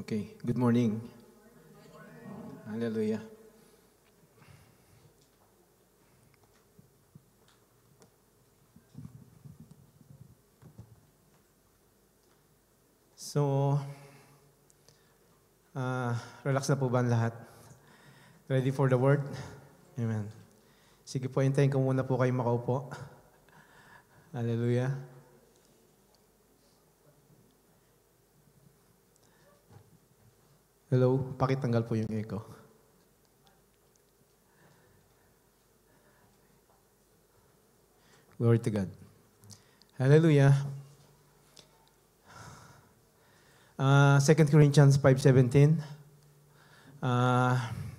Okay, good morning. Hallelujah. So, relax na po ba ang lahat? Ready for the word? Amen. Sige po, hintayin ko muna po kayo makaupo. Hallelujah. Hello, pakitanggal po yung echo. Glory to God. Hallelujah. 2 Corinthians 5:17.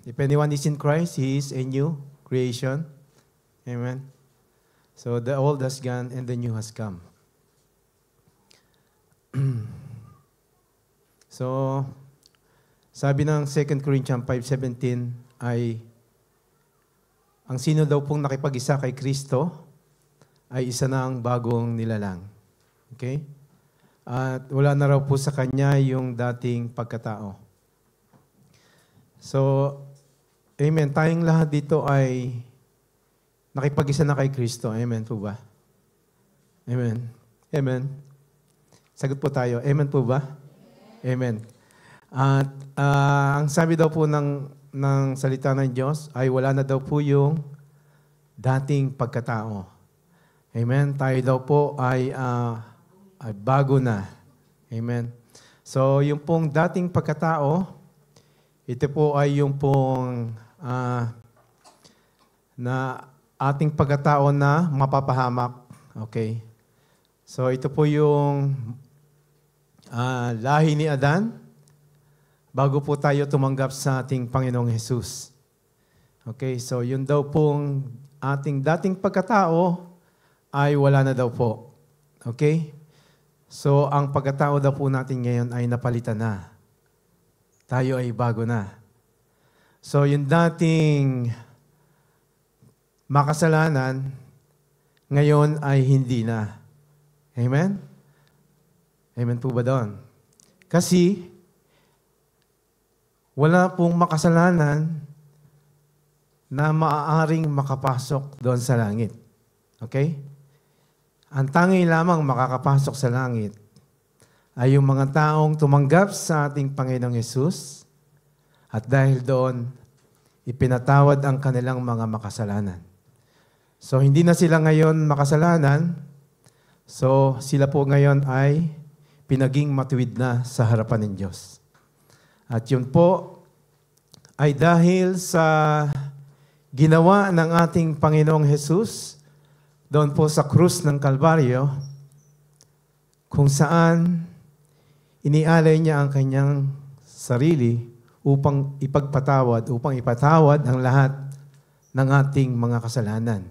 If anyone is in Christ, he is a new creation. Amen. So the old has gone and the new has come. So, sabi ng 2 Corinthians 5:17 ay, ang sino daw pong nakipag-isa kay Kristo ay isa na ang bagong nilalang. Okay? At wala na raw po sa kanya yung dating pagkatao. So, amen. Tayong lahat dito ay nakipag-isa na kay Kristo. Amen po ba? Amen. Amen. Sagot po tayo. Amen po ba? Amen. At ang sabi daw po ng salita ng Diyos ay wala na daw po yung dating pagkatao. Amen. Tayo daw po ay bago na. Amen. So, yung pong dating pagkatao, ito po ay yung pong na ating pagkatao na mapapahamak. Okay. So, ito po yung lahi ni Adan bago po tayo tumanggap sa ating Panginoong Jesus. Okay, so yun daw pong ating dating pagkatao ay wala na daw po. Okay? So, ang pagkatao daw po natin ngayon ay napalitan na. Tayo ay bago na. So, yung dating makasalanan, ngayon ay hindi na. Amen? Amen po ba doon? Kasi, wala pong makasalanan na maaaring makapasok doon sa langit. Okay? Ang tangi lamang makakapasok sa langit ay yung mga taong tumanggap sa ating Panginoong Hesus at dahil doon, ipinatawad ang kanilang mga makasalanan. So, hindi na sila ngayon makasalanan. So, sila po ngayon ay pinaging matuwid na sa harapan ng Diyos. At yun po ay dahil sa ginawa ng ating Panginoong Hesus doon po sa krus ng Kalbaryo, kung saan inialay niya ang kanyang sarili upang ipatawad ang lahat ng ating mga kasalanan.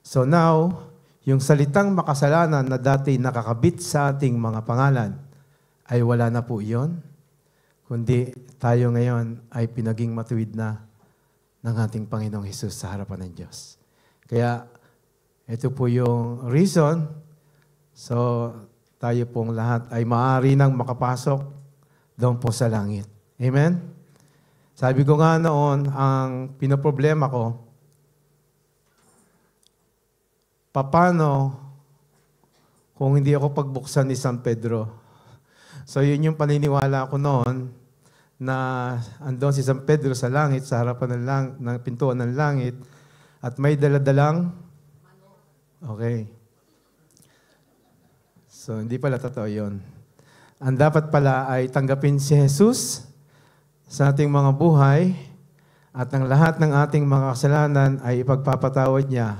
So now, yung salitang makasalanan na dati nakakabit sa ating mga pangalan ay wala na po iyon. Kundi tayo ngayon ay pinaging matuwid na ng ating Panginoong Hesus sa harapan ng Diyos. Kaya ito po yung reason. So tayo pong lahat ay maaari nang makapasok doon po sa langit. Amen? Sabi ko nga noon, ang pinoproblema ko, paano kung hindi ako pagbuksan ni San Pedro? So yun yung paniniwala ko noon, na andon si San Pedro sa langit, sa harapan ng pintuan ng langit, at may daladalang, okay. So, hindi pala totoo yun. Ang dapat pala ay tanggapin si Jesus sa ating mga buhay, at ang lahat ng ating mga kasalanan ay ipagpapatawad niya,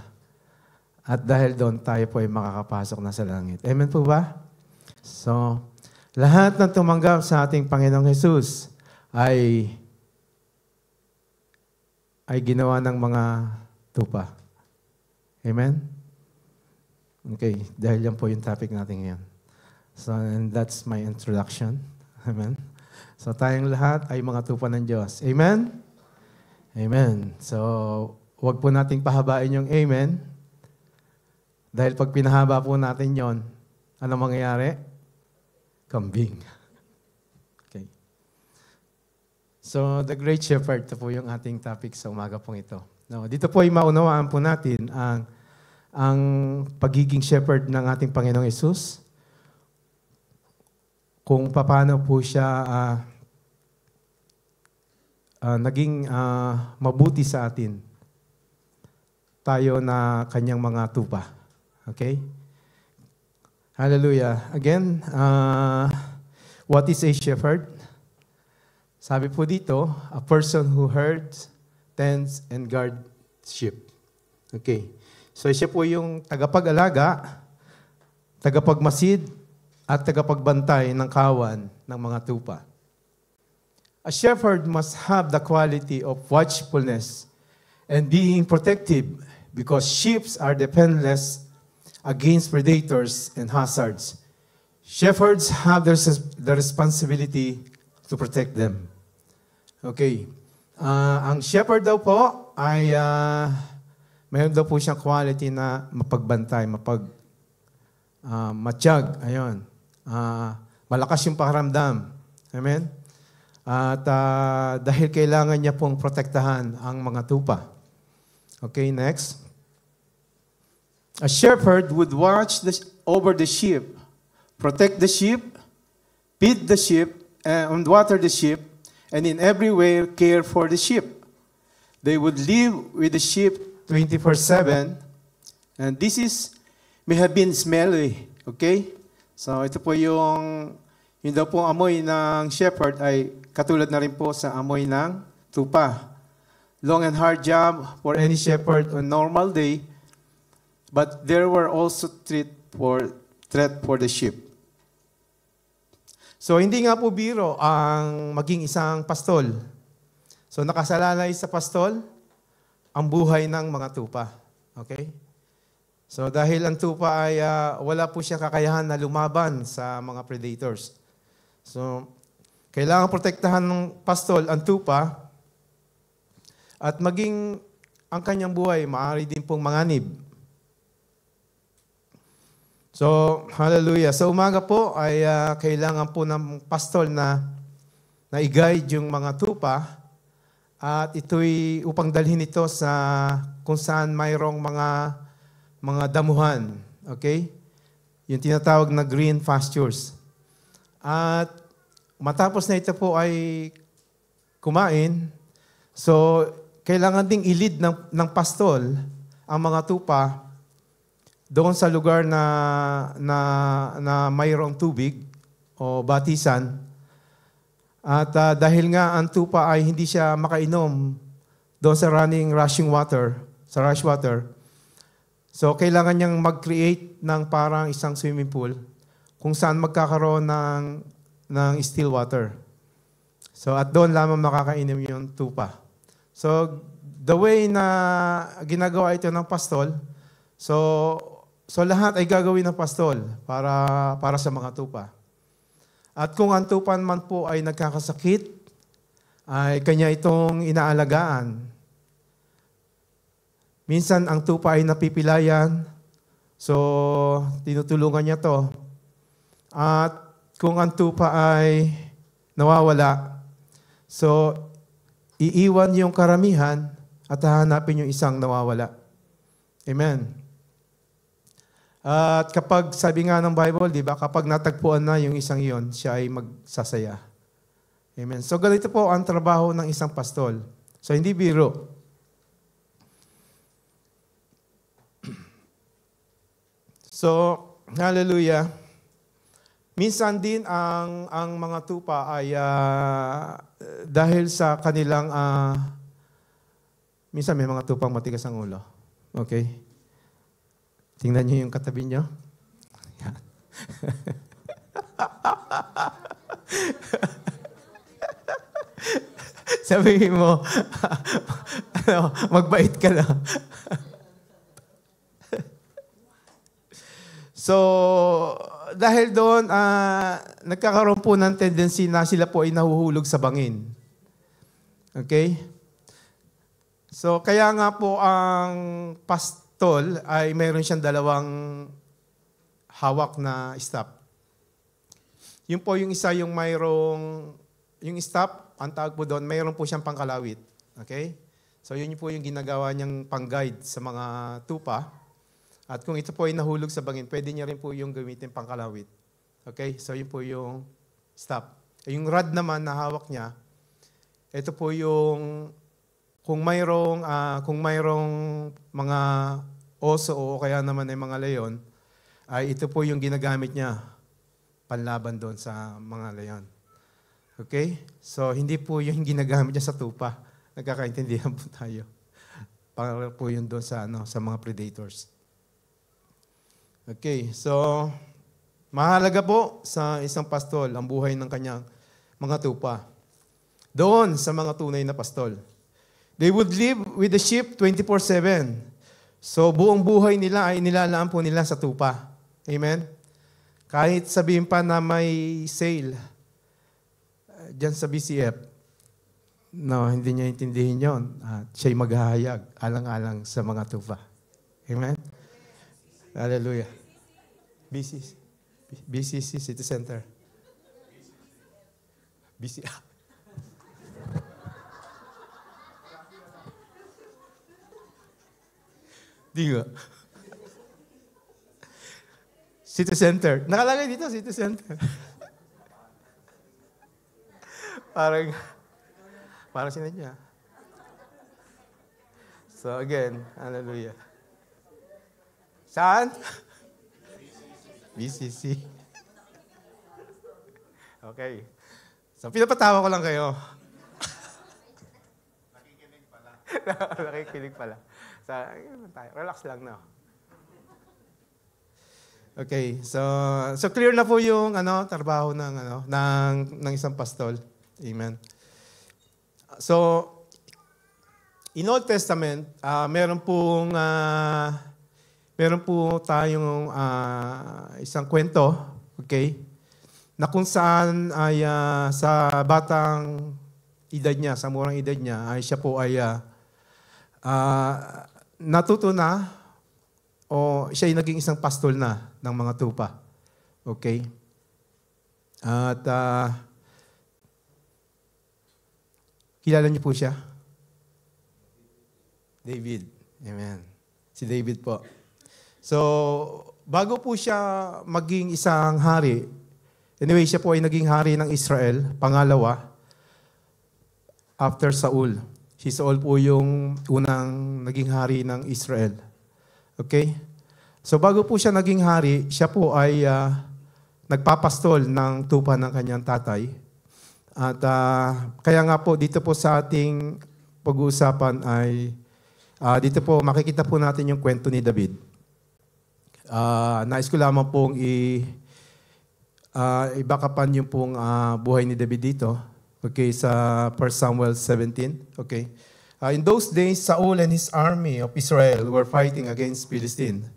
at dahil doon, tayo po ay makakapasok na sa langit. Amen po ba? So, lahat ng tumanggap sa ating Panginoong Jesus ay ginawa ng mga tupa. Amen? Okay, dahil yan po yung topic natin ngayon. So, and that's my introduction. Amen? So, tayong lahat ay mga tupa ng Diyos. Amen? Amen. So, huwag po nating pahabain yung amen. Dahil pag pinahaba po natin yon, ano mangyayari? Kambing. Okay. So, the Great Shepherd, ito po yung ating topic sa umaga pong ito. No, dito po ay maunawaan po natin ang pagiging shepherd ng ating Panginoong Hesus, kung paano po siya naging mabuti sa atin, tayo na kanyang mga tupa. Okay? Hallelujah. Again, what is a shepherd? Sabi po dito, a person who herds, tends, and guards sheep. Okay. So siya po yung tagapag-alaga, tagapagmasid, at tagapagbantay ng kawan ng mga tupa. A shepherd must have the quality of watchfulness and being protective because sheep are defenseless against predators and hazards. Shepherds have the responsibility to protect them. Okay. Ang shepherd daw po ay mayroon daw po siyang quality na mapagbantay, matiyag. Ayun. Malakas yung pakiramdam. Amen? At dahil kailangan niya pong protektahan ang mga tupa. Okay, next. A shepherd would watch over the sheep, protect the sheep, feed the sheep, and water the sheep, and in every way care for the sheep. They would live with the sheep 24/7, and this may have been smelly. Okay? So ito po yung daw pong amoy ng shepherd ay katulad na rin po sa amoy ng tupa. Long and hard job for any shepherd on normal day, but there were also threat for the sheep. So hindi nga po biro ang maging isang pastol. So nakasalalay sa pastol ang buhay ng mga tupa. Okay? So dahil ang tupa ay wala po siya kakayahan na lumaban sa mga predators. So kailangan protektahan ng pastol ang tupa at maging ang kanyang buhay maaari din pong manganib. So, hallelujah. Sa umaga po ay kailangan po ng pastol na i-guide yung mga tupa at ito'y upang dalhin ito sa kung saan mayroong mga damuhan. Okay? Yung tinatawag na green pastures. At matapos na ito po ay kumain, so kailangan ding i-lead ng pastol ang mga tupa doon sa lugar na mayroong tubig o batisan. At dahil nga ang tupa ay hindi siya makainom doon sa rushing water, sa rush water, so kailangan niyang mag-create ng parang isang swimming pool kung saan magkakaroon ng still water. So at doon lamang makakainom yung tupa. So the way na ginagawa ito ng pastol, so lahat ay gagawin ng pastol para sa mga tupa. At kung ang tupa man po ay nagkakasakit, ay kanya itong inaalagaan. Minsan ang tupa ay napipilayan, so tinutulungan niya to. At kung ang tupa ay nawawala, so iiwan yung karamihan at hahanapin yung isang nawawala. Amen. At kapag, sabi nga ng Bible, di ba, kapag natagpuan na yung isang iyon, siya ay magsasaya. Amen. So, ganito po ang trabaho ng isang pastol. So, hindi biro. So, hallelujah. Minsan din ang mga tupa ay dahil sa kanilang, minsan may mga tupang matigas ang ulo. Okay? Tingnan niyo yung katabi niyo. Yan. Sabihin mo, magbait ka na. So, dahil doon, nagkakaroon po ng tendency na sila po ay nahuhulog sa bangin. Okay? So, kaya nga po ang pastol ay mayroon siyang dalawang hawak na staff. Yun po yung isa yung mayroong yung stop, ang tawag po doon, mayroon po siyang pangkalawit. Okay? So yun po yung ginagawa niyang pang-guide sa mga tupa. At kung ito po ay nahulog sa bangin, pwede niya rin po yung gamitin pangkalawit. Okay? So yun po yung stop. Yung rod naman na hawak niya, ito po yung kung mayroong mga oso o kaya naman ay mga leon, ay ito po yung ginagamit niya panlaban doon sa mga leon. Okay? So hindi po yung ginagamit niya sa tupa. Nagkakaintindihan po tayo. Para po yun doon sa mga predators. Okay, so mahalaga po sa isang pastol ang buhay ng kanyang mga tupa. Doon sa mga tunay na pastol. They would live with the sheep 24/7. So buong buhay nila ay nilalaan po nila sa tupa. Amen? Kahit sabihin pa na may sale dyan sa BCF, no, hindi niya intindihin yun. At siya'y maghahayag, alang-alang sa mga tupa. Amen? Hallelujah. BCC City Center. BC. Di nga. City Center. Nakalagay dito, City Center. Parang sinadya. So again, hallelujah. Saan? BCC. Okay. So pinapatawa ko lang kayo. Nakikinig pala. Nakikinig pala. So, relax lang na. Okay. So clear na po yung trabaho ng isang pastol. Amen. So, in Old Testament, meron po tayong isang kwento, okay, na kung saan ay sa batang edad niya, sa murang edad niya, ay siya po ay natuto na o siya ay naging isang pastol na ng mga tupa. Okay? At kilala niyo po siya? David. Amen. Si David po. So, bago po siya maging isang hari, anyway, siya po ay naging hari ng Israel, pangalawa, after Saul. Si Saul po yung unang naging hari ng Israel. Okay? So, bago po siya naging hari, siya po ay nagpapastol ng tupa ng kanyang tatay. At kaya nga po, dito po sa ating pag-uusapan ay, dito po makikita po natin yung kwento ni David. Nais ko lamang pong ibakapan yung pong buhay ni David dito. Okay, sa 1 Samuel 17. Okay. In those days, Saul and his army of Israel were fighting against Philistine.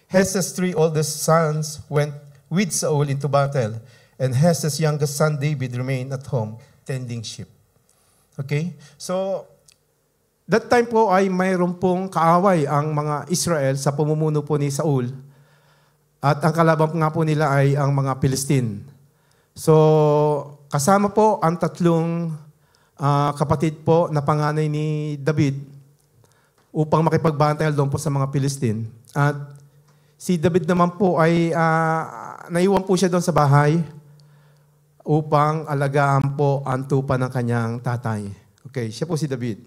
Hese's 3 oldest sons went with Saul into battle. And Hese's youngest son, David, remained at home tending sheep. Okay? So, that time po ay mayroon pong kaaway ang mga Israel sa pamumuno po ni Saul. At ang kalaban nga po nila ay ang mga Philistine. So, kasama po ang tatlong kapatid po na panganay ni David upang makipagbantay doon po sa mga Philistine. At si David naman po ay naiwan po siya doon sa bahay upang alagaan po ang tupa ng kanyang tatay. Okay, siya po si David.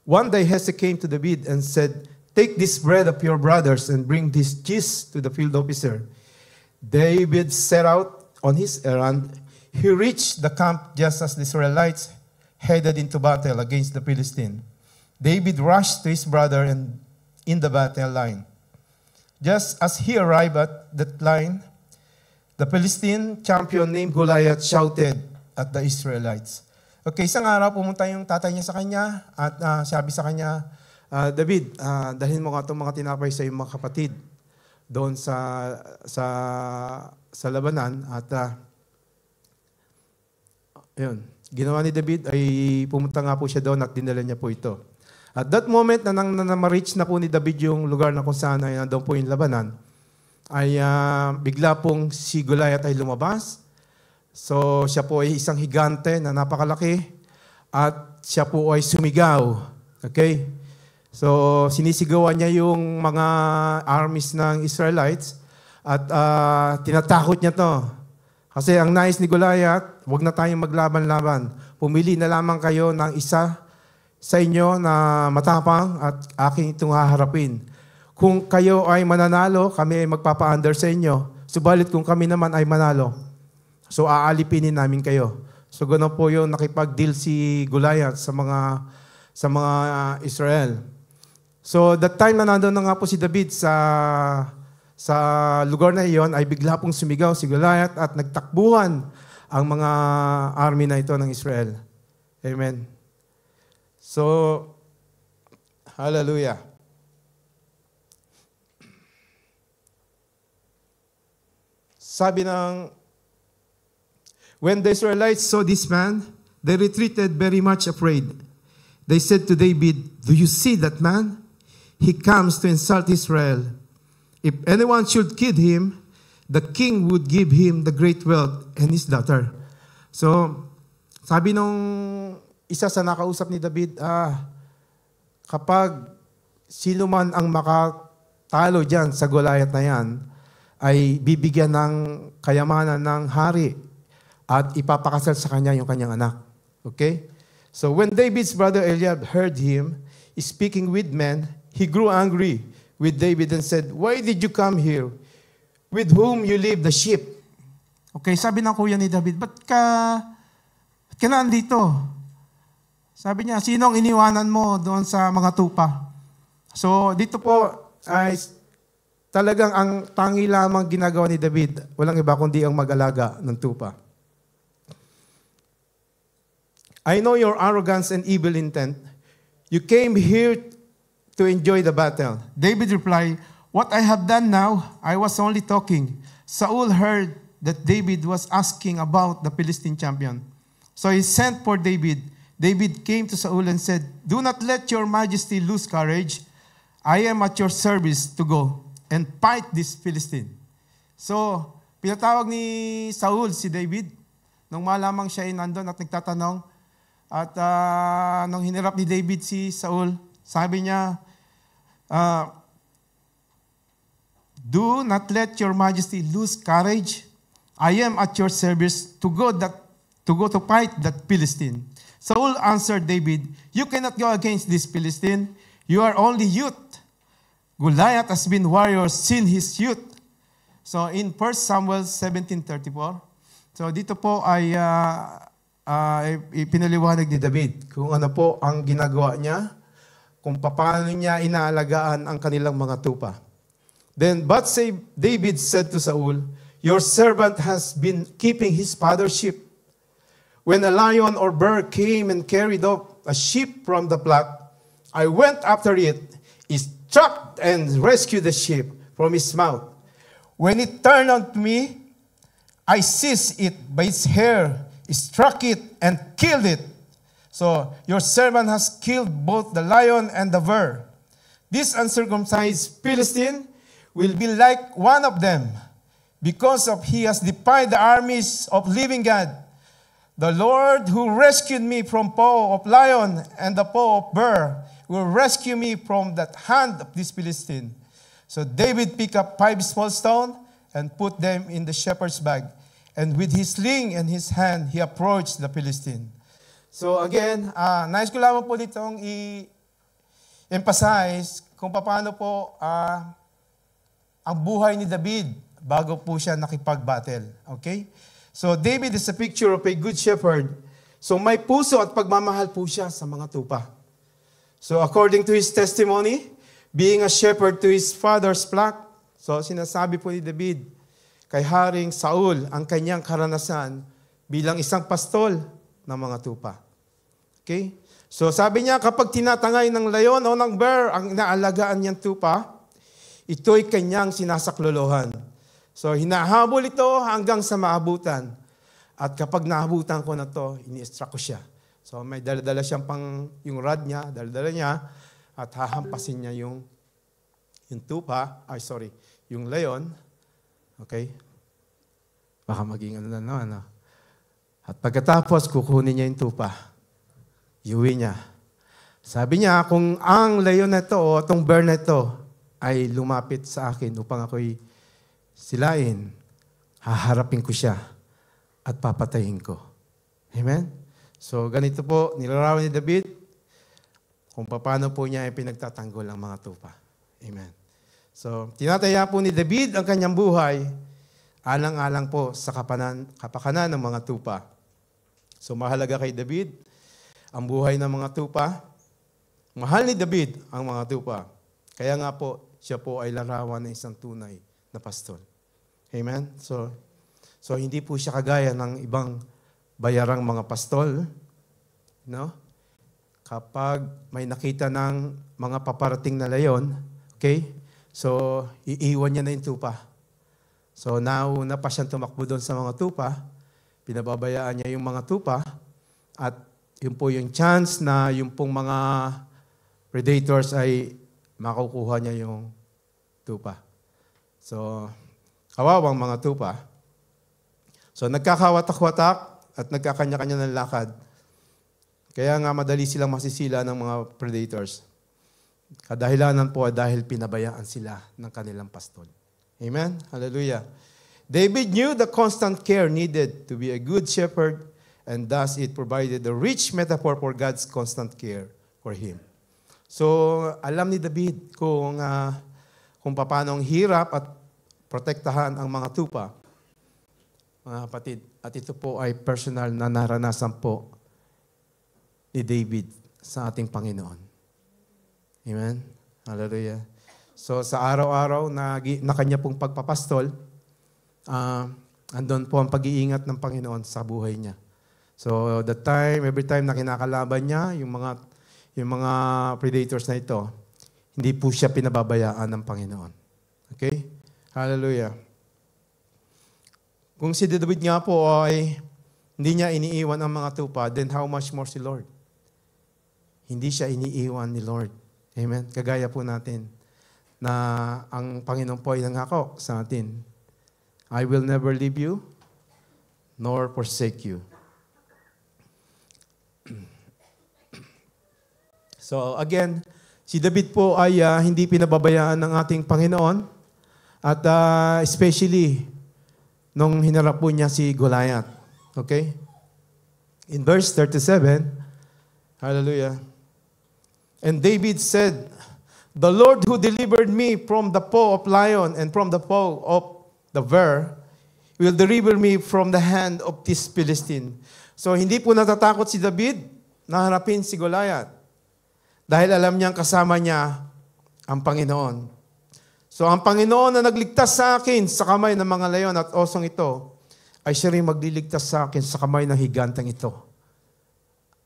One day Hese came to David and said, "Take this bread of your brothers and bring this cheese to the field officer." David set out on his errand. He reached the camp just as the Israelites headed into battle against the Philistine. David rushed to his brother and in the battle line. Just as he arrived at that line, the Philistine champion named Goliath shouted at the Israelites. Okay, isang araw pumunta yung tatay niya sa kanya at sabi sa kanya, David, dalhin mo nga itong mga tinapay sa iyong mga kapatid doon sa labanan. At yun, ginawa ni David ay pumunta nga po siya doon at dinala niya po ito. At that moment na ma-reach na po ni David yung lugar na kung saan ay nandoon po yung labanan, ay bigla pong si Goliath ay lumabas. So siya po ay isang higante na napakalaki at siya po ay sumigaw. Okay? So sinisigawan niya yung mga armies ng Israelites at tinatakot niya to. Kasi ang nais ni Goliath, huwag na tayong maglaban-laban. Pumili na lamang kayo ng isa sa inyo na matapang at aking itong haharapin. Kung kayo ay mananalo, kami ay magpapa-under sa inyo. Subalit kung kami naman ay manalo, so aalipinin namin kayo. So ganoon po yung nakipag-deal si Goliath sa mga Israel. So that time na nandun na nga po si David sa lugar na iyon, ay bigla pong sumigaw si Goliath at nagtakbuhan ang mga army na ito ng Israel. Amen. So, hallelujah. Sabi ng, when the Israelites saw this man, they retreated very much afraid. They said to David, "Do you see that man? He comes to insult Israel. If anyone should kill him, the king would give him the great wealth and his daughter." So, sabi nung isa sa nakausap ni David, kapag sino man ang makatalo dyan sa Goliath na yan, ay bibigyan ng kayamanan ng hari at ipapakasal sa kanya yung kanyang anak. Okay? So when David's brother Eliab heard him speaking with men, he grew angry with David and said, "Why did you come here? With whom you leave the sheep?" Okay, sabi ng kuya ni David, ba't ka nandito? Sabi niya, sinong iniwanan mo doon sa mga tupa? So dito po ay talagang ang tangi lamang ginagawa ni David, walang iba kundi ang mag-alaga ng tupa. "I know your arrogance and evil intent. You came here to enjoy the battle." David replied, "What I have done now, I was only talking." Saul heard that David was asking about the Philistine champion. So he sent for David. David came to Saul and said, "Do not let your majesty lose courage. I am at your service to go and fight this Philistine." So, pinatawag ni Saul si David. Nung malamang siya ay nandun at nagtatanong, at nung hinirap ni David si Saul, sabi niya, "Do not let your majesty lose courage. I am at your service to go to fight that Philistine." Saul answered David, "You cannot go against this Philistine. You are only youth. Goliath has been warrior since his youth." So in 1 Samuel 17:34, so dito po ay ipinaliwanag ni David kung ano po ang ginagawa niya, kung paano niya inaalagaan ang kanilang mga tupa. Then David said to Saul, "Your servant has been keeping his father's sheep. When a lion or bear came and carried off a sheep from the flock, I went after it, struck and rescued the sheep from his mouth. When it turned on me, I seized it by its hair, struck it, and killed it. So your servant has killed both the lion and the bear. This uncircumcised Philistine will be like one of them, because he has defied the armies of living God. The Lord who rescued me from paw of lion and the paw of bear will rescue me from that hand of this Philistine." So David picked up 5 small stones and put them in the shepherd's bag. And with his sling in his hand, he approached the Philistine. So again, nais ko lamang po ditong i-emphasize kung paano po ang buhay ni David bago po siya nakipag-battle. Okay? So David is a picture of a good shepherd. So may puso at pagmamahal po siya sa mga tupa. So according to his testimony, being a shepherd to his father's flock, so sinasabi po ni David kay Haring Saul ang kanyang karanasan bilang isang pastol ng mga tupa. Okay? So sabi niya, kapag tinatangay ng layon o ng bear ang inaalagaan niyang tupa, ito'y kanyang sinasaklolohan. So hinahabol ito hanggang sa maabutan. At kapag naabutan ko na to, ini-extract ko siya. So may dala-dala siyang yung rod niya, dala-dala niya, at hahampasin niya yung yung layon. Okay? Baka maging ano na naman. At pagkatapos, kukunin niya yung tupa. Iuwi niya. Sabi niya, kung ang leon na ito o itong bear na ito ay lumapit sa akin upang ako'y silain, haharapin ko siya at papatayin ko. Amen? So, ganito po, nilarawan ni David kung paano po niya ay pinagtatanggol ang mga tupa. Amen. So, tinataya po ni David ang kanyang buhay alang-alang po sa kapakanan ng mga tupa. So, mahalaga kay David ang buhay ng mga tupa. Mahal ni David ang mga tupa. Kaya nga po, siya po ay larawan ng isang tunay na pastol. Amen? So hindi po siya kagaya ng ibang bayarang mga pastol. No? Kapag may nakita ng mga paparating na leon, okay? So, iiwan niya na yung tupa. So, nauna pa siyang tumakbo doon sa mga tupa. Pinababayaan niya yung mga tupa. At yun po yung chance na yung pong mga predators ay makukuha niya yung tupa. So, kawawang mga tupa. So, nagkakawatak-watak at nagkakanya-kanya ng lakad. Kaya nga madali silang masisila ng mga predators. Kadahilanan po dahil pinabayaan sila ng kanilang pastol. Amen? Hallelujah. David knew the constant care needed to be a good shepherd, and thus it provided a rich metaphor for God's constant care for him. So, alam ni David kung paano ang hirap at protektahan ang mga tupa, mga kapatid. At ito po ay personal na naranasan po ni David sa ating Panginoon. Amen? Hallelujah. So, sa araw-araw na kanya pong pagpapastol, andun po ang pag-iingat ng Panginoon sa buhay niya. So, every time na kinakalaban niya, yung mga predators na ito, hindi po siya pinababayaan ng Panginoon. Okay? Hallelujah. Kung si David nga po ay hindi niya iniiwan ang mga tupa, then how much more si Lord? Hindi siya iniiwan ni Lord. Amen? Kagaya po natin na ang Panginoon po ay nangako sa atin, I will never leave you nor forsake you. So again, si David po ay hindi pinababayaan ng ating Panginoon at especially nung hinarap po niya si Goliath. Okay? In verse 37, hallelujah. And David said, the Lord who delivered me from the paw of lion and from the paw of the bear will deliver me from the hand of this Philistine. So hindi po natatakot si David na harapin si Goliath. Dahil alam niyang kasama niya ang Panginoon. So ang Panginoon na nagligtas sa akin sa kamay ng mga leon at osong ito, ay siya rin magliligtas sa akin sa kamay ng higantang ito.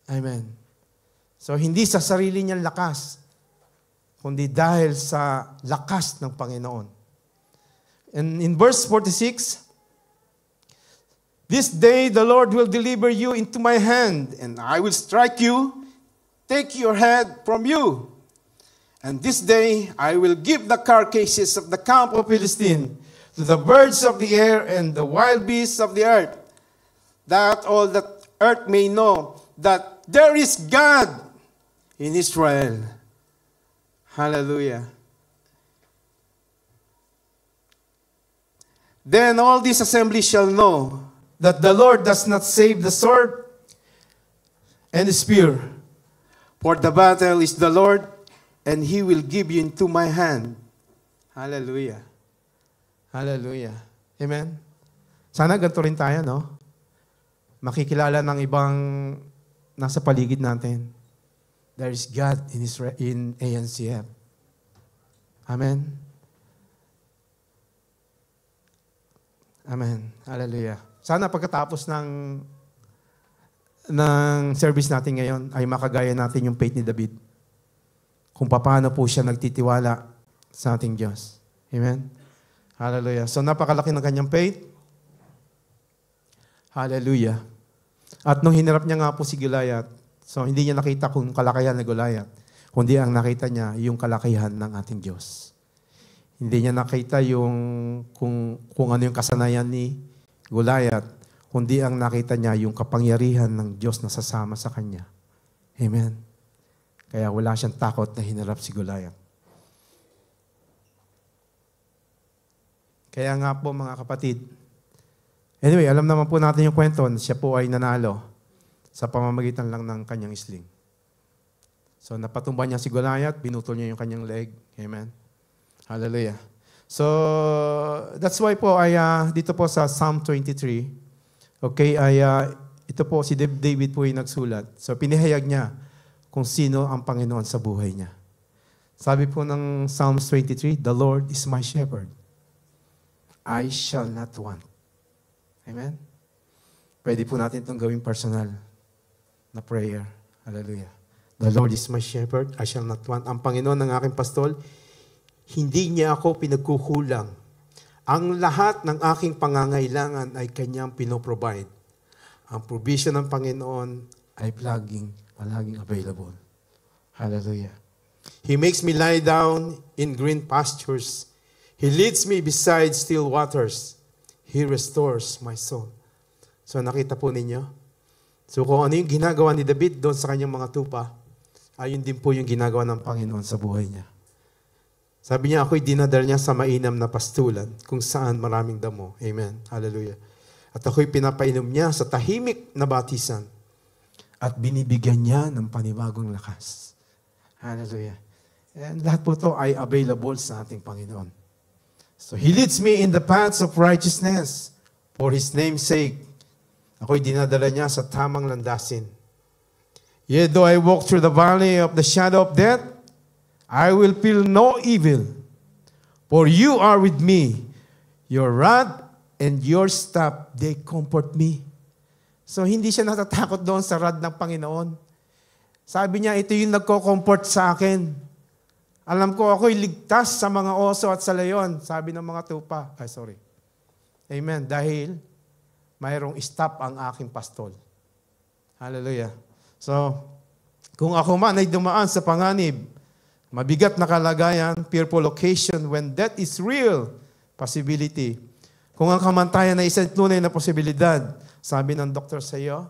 Amen. So hindi sa sarili niyang lakas, kundi dahil sa lakas ng Panginoon. And in verse 46, this day the Lord will deliver you into my hand, and I will strike you, take your head from you. And this day I will give the carcasses of the camp of Philistine to the birds of the air and the wild beasts of the earth, that all the earth may know that there is God in Israel. Hallelujah. Then all this assembly shall know that the Lord does not save the sword and the spear, for the battle is the Lord, and He will give you into my hand. Hallelujah. Hallelujah. Amen. Sana ganito rin tayo, no? Makikilala ng ibang nasa paligid natin. There is God in Israel, in ANCF. Amen. Amen. Hallelujah. Sana pagkatapos ng service natin ngayon ay makagaya natin yung faith ni David. Kung paano po siya nagtitiwala sa ating Diyos. Amen? Hallelujah. So napakalaki ng kanyang faith. Hallelujah. At nung hinarap niya nga po si Goliath, so hindi niya nakita kung kalakihan ni Goliath, kundi ang nakita niya yung kalakihan ng ating Diyos. Hindi niya nakita yung kung ano yung kasanayan ni Goliath, kundi ang nakita niya yung kapangyarihan ng Diyos na sasama sa kanya. Amen. Kaya wala siyang takot na hinarap si Goliath. Kaya nga po mga kapatid, anyway, alam naman po natin yung kwento, siya po ay nanalo sa pamamagitan lang ng kanyang sling. So napatumba niya si Goliath, binutol niya yung kanyang leg. Amen. Hallelujah. So that's why po ay dito po sa Psalm 23, okay, ay ito po si David po ay nagsulat. So pinahayag niya kung sino ang Panginoon sa buhay niya. Sabi po ng Psalms 23, "The Lord is my shepherd. I shall not want." Amen? Pwede po natin itong gawing personal na prayer. Hallelujah. "The Lord is my shepherd, I shall not want." Ang Panginoon ng aking pastol, hindi niya ako pinagkukulang. Ang lahat ng aking pangangailangan ay Kanyang pinoprovide. Ang provision ng Panginoon ay palaging available. Hallelujah. "He makes me lie down in green pastures. He leads me beside still waters. He restores my soul." So nakita po ninyo? So kung ano yung ginagawa ni David doon sa kanyang mga tupa, ayun din po yung ginagawa ng Panginoon sa buhay niya. Sabi niya, ako'y dinadala niya sa mainam na pastulan kung saan maraming damo. Amen. Hallelujah. At ako'y pinapainom niya sa tahimik na batisan at binibigyan niya ng panibagong lakas. Hallelujah. And lahat po ito ay available sa ating Panginoon. So He leads me in the paths of righteousness for His name's sake. Ako'y dinadala niya sa tamang landasin. "Yet though I walk through the valley of the shadow of death, I will feel no evil, for you are with me. Your rod and your staff, they comfort me." So hindi siya natatakot doon sa rod ng Panginoon. Sabi niya, ito yung nagko-comfort sa akin. Alam ko ako'y ligtas sa mga oso at sa leon, sabi ng mga tupa. Amen. Dahil mayroong staff ang aking pastol. Hallelujah. So, kung ako man ay dumaan sa panganib, mabigat na kalagayan, fearful occasion, when death is real, possibility. Kung ang kamantayan ay isang tunay na posibilidad, sabi ng doktor sa iyo,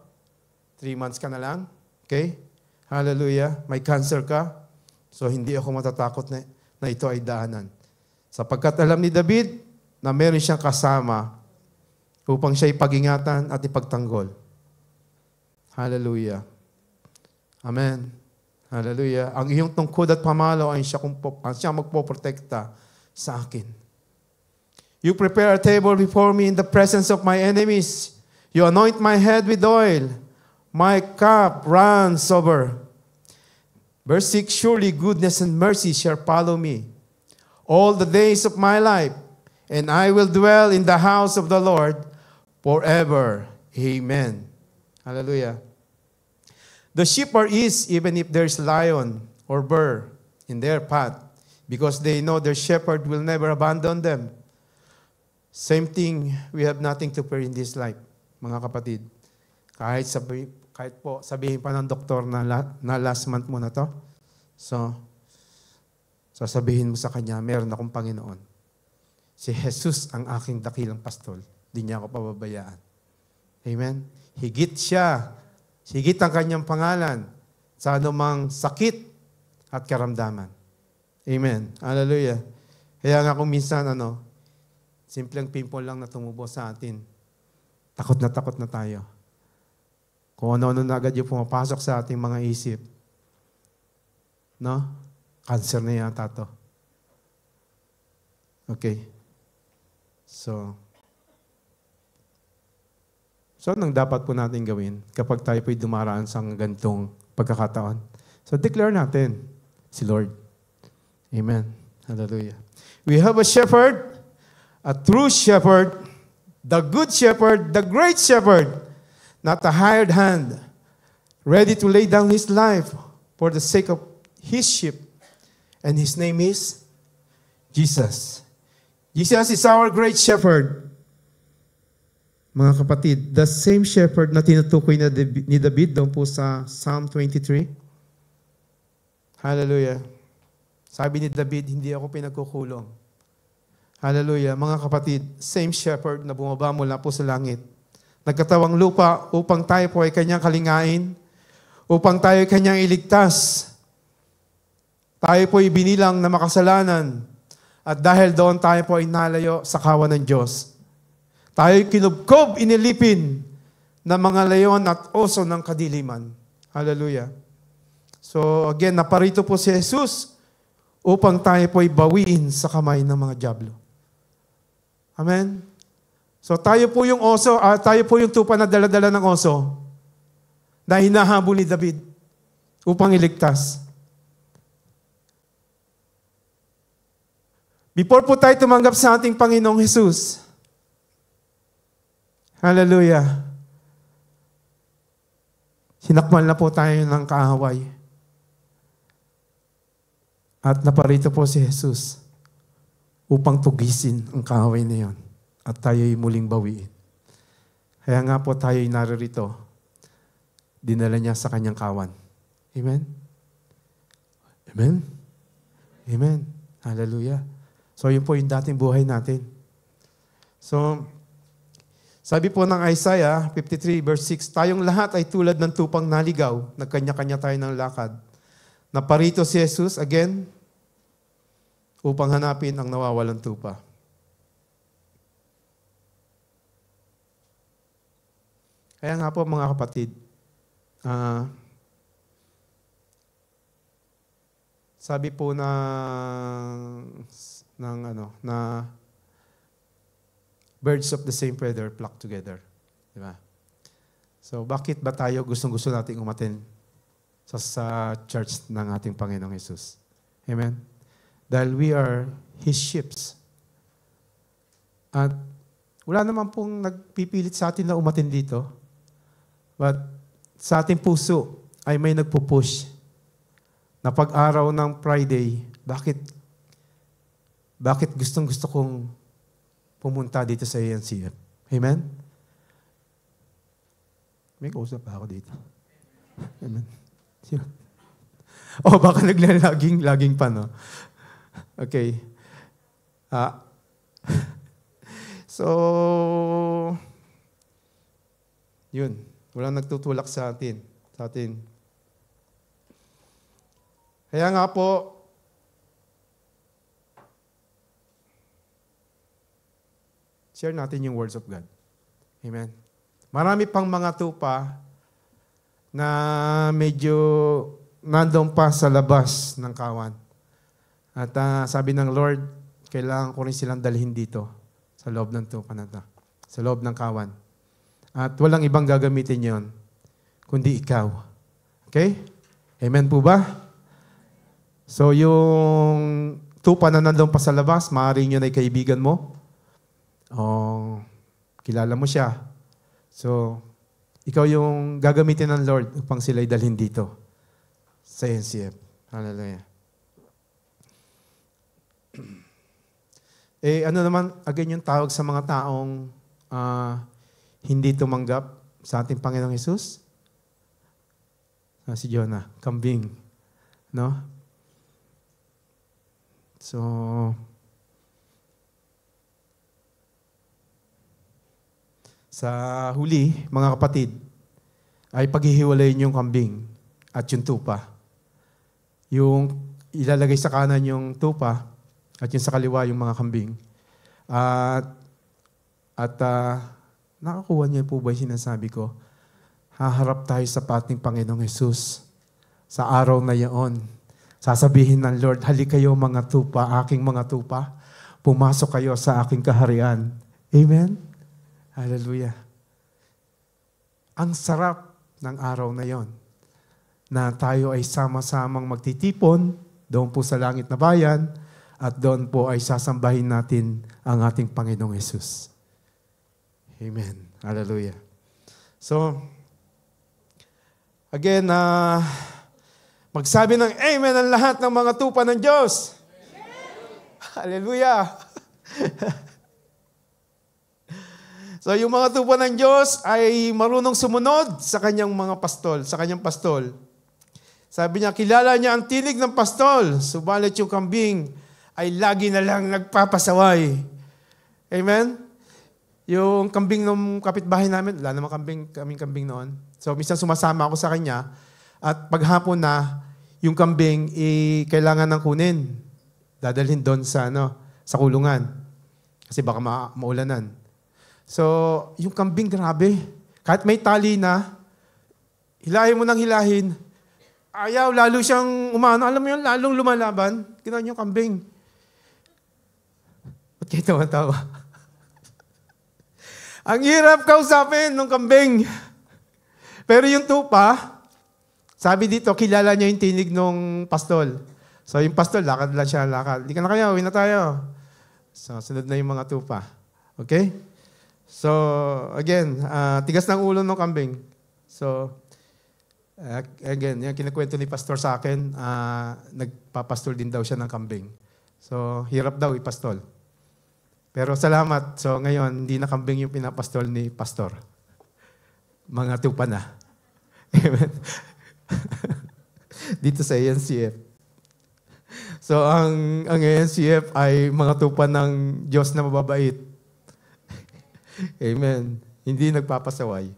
3 months ka na lang, okay? Hallelujah. May cancer ka, so hindi ako matatakot na ito ay daanan. Sapagkat alam ni David na meron siyang kasama upang siya ipag-ingatan at ipagtanggol. Hallelujah. Amen. Hallelujah. Ang iyong tungkod at pamalo ay siya magpoprotekta sa akin. "You prepare a table before me in the presence of my enemies. You anoint my head with oil. My cup runs over." Verse 6, "Surely goodness and mercy shall follow me all the days of my life, and I will dwell in the house of the Lord forever." Amen. Hallelujah. "The sheep are eased even if there is lion or bear in their path, because they know their shepherd will never abandon them." Same thing, we have nothing to fear in this life, mga kapatid. Kahit po sabihin pa ng doktor na last month mo na to, so sasabihin mo sa kanya, meron akong Panginoon. Si Jesus ang aking dakilang pastol. Di niya ako pababayaan. Amen? Higit siya. Higit ang kanyang pangalan sa anumang sakit at karamdaman. Amen. Hallelujah. Kaya nga kung minsan, simpleng pimple lang na tumubo sa atin, takot na tayo. Kung ano-ano na agad yung pumapasok sa ating mga isip. No? Cancer na yata to. Okay. So anong dapat po natin gawin kapag tayo po'y dumaraan sa ganitong pagkakataon? So declare natin si Lord. Amen. Hallelujah. We have a shepherd, a true shepherd, the good shepherd, the great shepherd, not a hired hand, ready to lay down his life for the sake of his sheep. And his name is Jesus. Jesus is our great shepherd. Mga kapatid, the same shepherd na tinutukoy ni David doon po sa Psalm 23. Hallelujah. Sabi ni David, hindi ako pinagkukulong. Hallelujah. Mga kapatid, same shepherd na bumaba mula po sa langit, nagkatawang lupa upang tayo po ay kanyang kalingain, upang tayo ay kanyang iligtas. Tayo po ay binilang na makasalanan at dahil doon tayo po ay nalayo sa kawan ng Diyos. Tayo ay kinubkob, inilipin ng mga leon at oso ng kadiliman. Hallelujah. So again, naparito po si Jesus upang tayo po ay bawiin sa kamay ng mga dyablo. Amen? So tayo po yung oso, tayo po yung tupa na dala-dala ng oso na hinahabol ni David upang iligtas. Before po tayo tumanggap sa ating Panginoong Jesus, hallelujah, sinakmal na po tayo ng kaaway. At naparito po si Jesus upang tugisin ang kaaway na yon at tayo'y muling bawiin. Kaya nga po tayo'y naririto, dinala niya sa kanyang kawan. Amen? Amen? Amen. Hallelujah. So, yun po yung dating buhay natin. So, sabi po ng Isaiah 53 verse 6, tayong lahat ay tulad ng tupang naligaw, nagkanya-kanya tayo ng lakad. Naparito si Jesus, again, upang hanapin ang nawawalang tupa. Kaya nga po mga kapatid, sabi po na birds of the same feather flock together. Diba? So, bakit ba tayo gustong-gusto nating umaten sa church ng ating Panginoong Jesus? Amen? Dahil we are His sheep. At wala naman pong nagpipilit sa atin na umaten dito. But sa ating puso ay may nagpupush na pag-araw ng Friday, bakit gustong-gusto kong pumunta dito sa ANCF? Amen? May kausap pa ako dito. Amen. Baka naglalaging pa, no? Okay. So, yun. Walang nagtutulak sa atin. Kaya nga po, share natin yung words of God. Amen. Marami pang mga tupa na medyo nandun pa sa labas ng kawan. At sabi ng Lord, kailangan ko rin silang dalhin dito sa loob ng tupa na ito, sa loob ng kawan. At walang ibang gagamitin yon kundi ikaw. Okay? Amen po ba? So yung tupa na nandun pa sa labas, maaaring yun ay kaibigan mo, kilala mo siya. So, ikaw yung gagamitin ng Lord upang sila'y dalhin dito sa NCF. Hallelujah. Ano naman, again, yung tawag sa mga taong hindi tumanggap sa ating Panginoong Jesus? Si Jonah, kambing. No? So, sa huli, mga kapatid, ay paghihiwalayin yung kambing at yung tupa. Yung ilalagay sa kanan yung tupa at yung sa kaliwa yung mga kambing. Nakakuha niyo po ba yung sinasabi ko? Haharap tayo sa ating Panginoong Jesus sa araw na yaon. Sasabihin ng Lord, halik kayo mga tupa, aking mga tupa, pumasok kayo sa aking kaharian. Amen? Hallelujah. Ang sarap ng araw na yon na tayo ay sama-samang magtitipon doon po sa langit na bayan at doon po ay sasambahin natin ang ating Panginoong Yesus. Amen. Hallelujah. So, again, magsabi ng Amen ang lahat ng mga tupa ng Diyos. Hallelujah. So, yung mga tupa ng Diyos ay marunong sumunod sa kanyang mga pastol, sa kanyang pastol. Sabi niya, kilala niya ang tinig ng pastol, subalit yung kambing ay lagi na lang nagpapasaway. Amen? Yung kambing ng kapitbahay namin, wala naman kaming kambing noon. So, minsan sumasama ako sa kanya at paghapon na, yung kambing, kailangan ng kunin. Dadalhin doon sa kulungan. Kasi baka maulanan. So, yung kambing, grabe. Kahit may tali na, hilahin mo nang hilahin, ayaw, lalo siyang umano. Alam mo yun, lalong lumalaban. Ganoon yung kambing. Ba't kayo tawa-tawa? Ang hirap kausapin ng kambing. Pero yung tupa, sabi dito, kilala niya yung tinig ng pastol. So yung pastol, lakad lang siya, lakad. Di ka na kaya, uwi na tayo. So sunod na yung mga tupa. Okay? So again, tigas ng ulo ng kambing. So again, yung kinakwento ni pastor sa akin, nagpapastol din daw siya ng kambing. So hirap daw ipastol. Pero salamat. So ngayon, hindi na kambing yung pinapastol ni pastor. Mga tupa na. Amen. Dito sa ANCF. So ang ANCF ay mga tupa ng Diyos na mababait. Amen. Hindi nagpapasaway.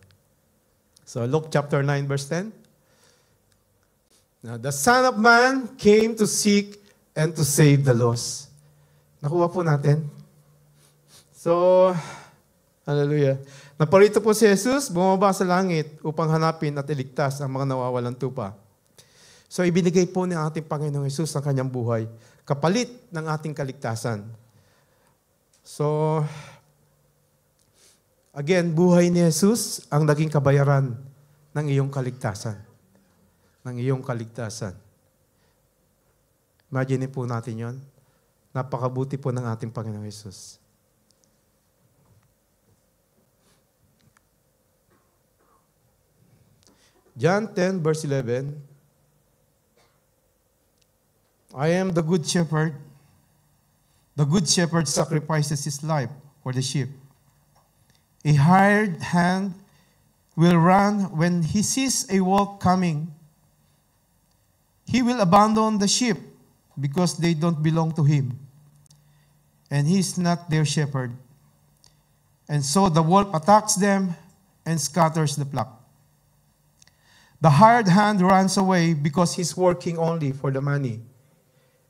So Luke chapter 9 verse 10. Now, the Son of Man came to seek and to save the lost. Nakuha po natin. So, hallelujah. Naparito po si Jesus, bumaba sa langit upang hanapin at iligtas ang mga nawawalang tupa. So, ibinigay po ni ating Panginoong Jesus ang kanyang buhay, kapalit ng ating kaligtasan. So, again, buhay ni Jesus ang naging kabayaran ng iyong kaligtasan. Ng iyong kaligtasan. Imagine po natin yon. Napakabuti po ng ating Panginoong Jesus. John 10 verse 11. I am the good shepherd. The good shepherd sacrifices his life for the sheep. A hired hand will run when he sees a wolf coming. He will abandon the sheep because they don't belong to him. And he is not their shepherd. And so the wolf attacks them and scatters the flock. The hired hand runs away because he's working only for the money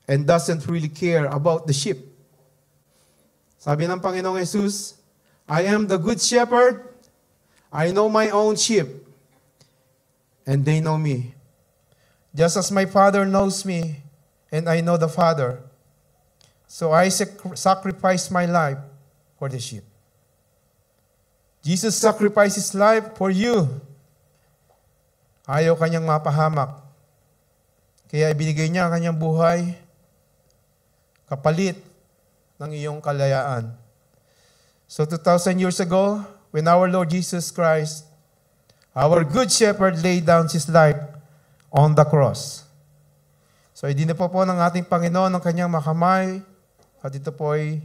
and doesn't really care about the sheep. Sabi ng Panginoong Jesus, I am the good shepherd. I know my own sheep. And they know me. Just as my Father knows me, and I know the Father. So I sacrifice my life for the sheep. Jesus sacrificed His life for you. Ayaw kanyang mapahamak. Kaya ibinigay niya ang kanyang buhay kapalit ng iyong kalayaan. So 2,000 years ago, when our Lord Jesus Christ, our good shepherd, laid down His life on the cross. So idinipo po ng ating Panginoon ang kanyang makamay at ito po ay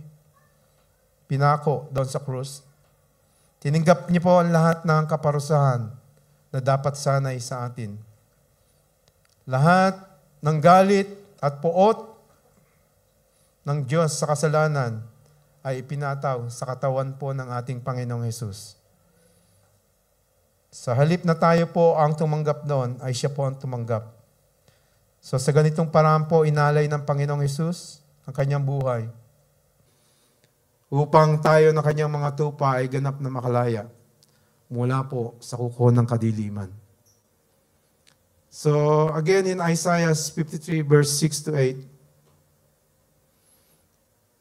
pinako doon sa krus. Tinanggap niyo po ang lahat ng kaparusahan na dapat sanay sa atin. Lahat ng galit at puot ng Diyos sa kasalanan ay ipinataw sa katawan po ng ating Panginoong Hesus. Sa halip na tayo po ang tumanggap noon, ay siya po ang tumanggap. So sa ganitong paraan po, inalay ng Panginoong Hesus ang kanyang buhay upang tayo na kanyang mga tupa ay ganap na makalaya mula po sa kuko ng kadiliman. So again in Isaiah 53 verse 6 to 8,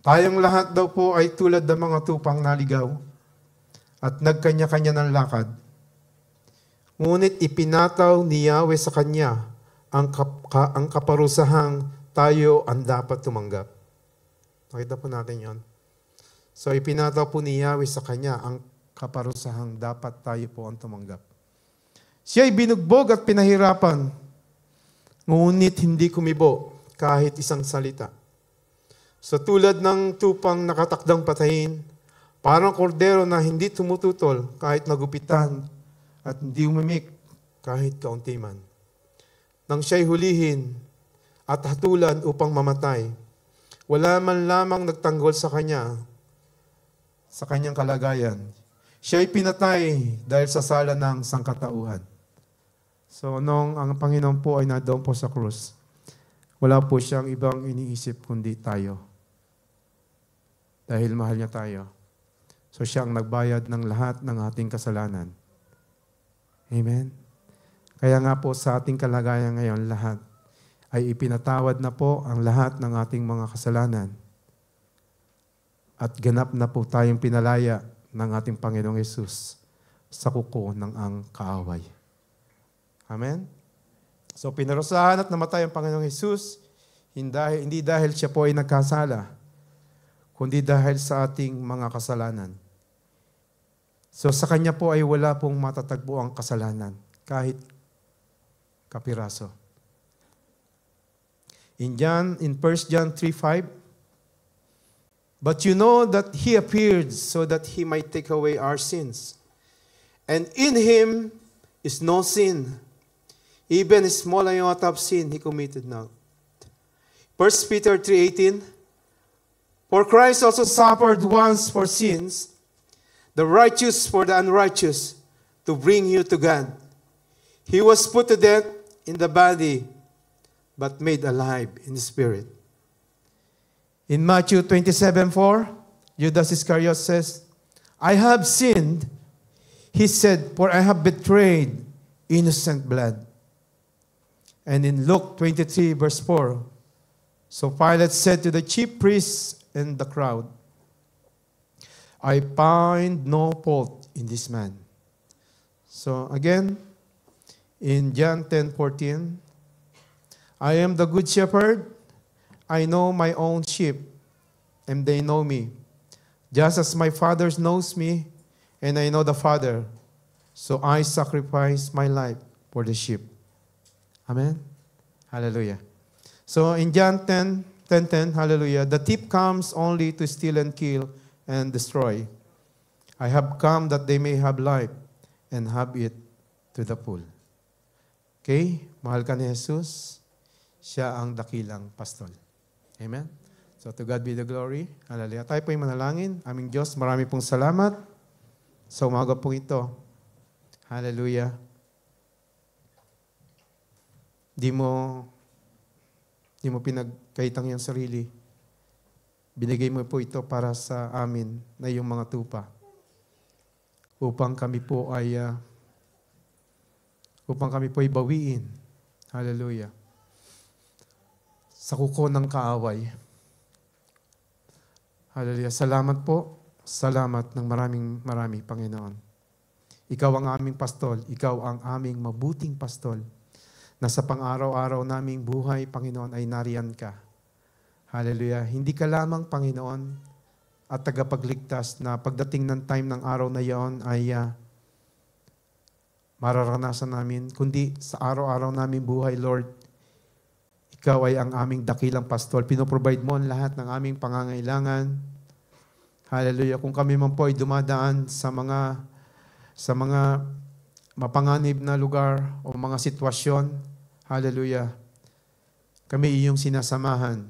tayong lahat daw po ay tulad ng mga tupang naligaw at nagkanya-kanya ng lakad. Ngunit ipinataw ni Yahweh sa kanya ang kaparusahang tayo ang dapat tumanggap. Nakita po natin yon. So ipinataw po ni Yahweh sa kanya ang kaparusahang dapat tayo po ang tumanggap. Siya'y binugbog at pinahirapan, ngunit hindi kumibo kahit isang salita. So tulad ng tupang nakatakdang patayin, parang kordero na hindi tumututol kahit nagupitan at hindi umimik kahit kaunti man. Nang siya'y hulihin at hatulan upang mamatay, wala man lamang nagtanggol sa kanya, sa kanyang kalagayan. Siya ay pinatay dahil sa sala ng sangkatauhan. So, nung ang Panginoon po ay nadoon po sa krus, wala po siyang ibang iniisip kundi tayo. Dahil mahal niya tayo. So, siya ang nagbayad ng lahat ng ating kasalanan. Amen? Kaya nga po sa ating kalagayan ngayon, lahat ay ipinatawad na po ang lahat ng ating mga kasalanan. At ganap na po tayong pinalaya ng ating Panginoong Yesus sa kuko ng ang kaaway. Amen? So pinarusahan at namatay ang Panginoong Yesus, hindi dahil siya po ay nagkasala, kundi dahil sa ating mga kasalanan. So sa Kanya po ay wala pong matatagpo ang kasalanan, kahit kapiraso. In 1 John 3:5, but you know that He appeared so that He might take away our sins. And in Him is no sin. Even a small iota of sin He committed not. 1 Peter 3:18, for Christ also suffered once for sins, the righteous for the unrighteous, to bring you to God. He was put to death in the body, but made alive in the spirit. In Matthew 27:4, Judas Iscariot says, I have sinned, he said, for I have betrayed innocent blood. And in Luke 23, verse 4, so Pilate said to the chief priests and the crowd, I find no fault in this man. So again, in John 10:14, I am the good shepherd. I know my own sheep, and they know me. Just as my Father knows me, and I know the Father, so I sacrifice my life for the sheep. Amen? Hallelujah. So in John 10:10, hallelujah, the thief comes only to steal and kill and destroy. I have come that they may have life and have it to the full. Okay? Mahal ka ni Jesus. Siya ang dakilang pastol. Amen? So to God be the glory. Hallelujah. Tayo po'y manalangin. Aming Diyos, marami pong salamat sa umaga pong ito. Hallelujah. Di mo pinagkaitang yung sarili. Binigay mo po ito para sa amin na yung mga tupa. Upang kami po ay bawiin. Hallelujah. Sa kuko ng kaaway. Hallelujah. Salamat po. Salamat ng maraming Panginoon. Ikaw ang aming pastol. Ikaw ang aming mabuting pastol. Na sa pang-araw-araw naming buhay, Panginoon, ay nariyan ka. Hallelujah. Hindi ka lamang, Panginoon, at tagapagligtas na pagdating ng time ng araw na iyon ay mararanasan namin, kundi sa araw-araw naming buhay, Lord, Ikaw ay ang aming dakilang pastol. Pinoprovide mo ang lahat ng aming pangangailangan. Hallelujah. Kung kami man po ay dumadaan sa mga mapanganib na lugar o mga sitwasyon, hallelujah, kami iyong sinasamahan.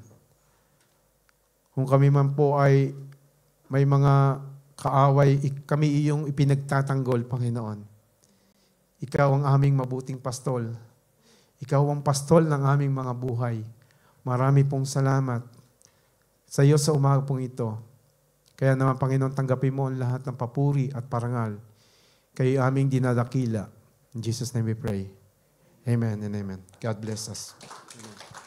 Kung kami man po ay may mga kaaway, kami iyong ipinagtatanggol, Panginoon. Ikaw ang aming mabuting pastol. Ikaw ang pastol ng aming mga buhay. Marami pong salamat sa iyo sa umaga pong ito. Kaya naman, Panginoon, tanggapin mo ang lahat ng papuri at parangal kayo aming dinadakila. In Jesus' name we pray. Amen and amen. God bless us. Amen.